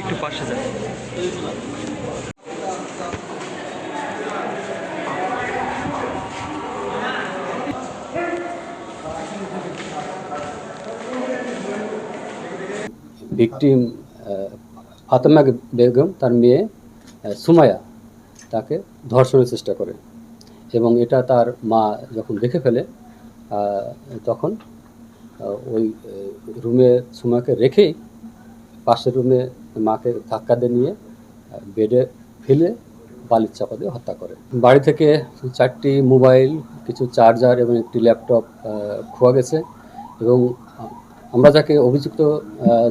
একটু পাশে যান। ভিকটিম ফাতেমা বেগম তার মেয়ে সুমাইয়া তাকে ধর্ষণের চেষ্টা করে এবং এটা তার মা যখন দেখে ফেলে তখন ওই রুমে সুমাইয়াকে রেখেই পাশের রুমে মাকে ধাক্কা দিয়ে নিয়ে বেডে ফেলে বালির চাপা দিয়ে হত্যা করে। বাড়ি থেকে 4টি মোবাইল, কিছু চার্জার এবং একটি ল্যাপটপ খোয়া গেছে এবং আমরা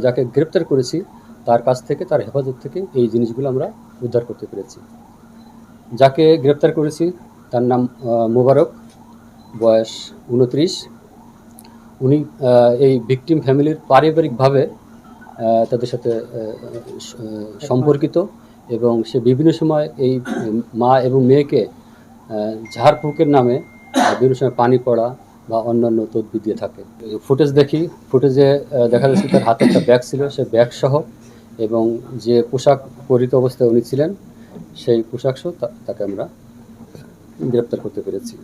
যাকে গ্রেপ্তার করেছি তার কাছ থেকে, তার হেফাজত থেকে এই জিনিসগুলো আমরা উদ্ধার করতে পেরেছি। যাকে গ্রেপ্তার করেছি তার নাম মোবারক, বয়স 29। উনি এই ভিকটিম ফ্যামিলির পারিবারিকভাবে তাদের সাথে সম্পর্কিত এবং সে বিভিন্ন সময় এই মা এবং মেয়েকে ঝাড়ফুঁকের নামে বিভিন্ন সময় পানি পড়া বা অন্যান্য তদবির দিয়ে থাকে। ফুটেজে দেখা যাচ্ছে তার হাতে একটা ব্যাগ ছিল, সে ব্যাগ সহ এবং যে পোশাক পরিহিত অবস্থায় উনি ছিলেন সেই পোশাক সহ তাকে আমরা গ্রেপ্তার করতে পেরেছি।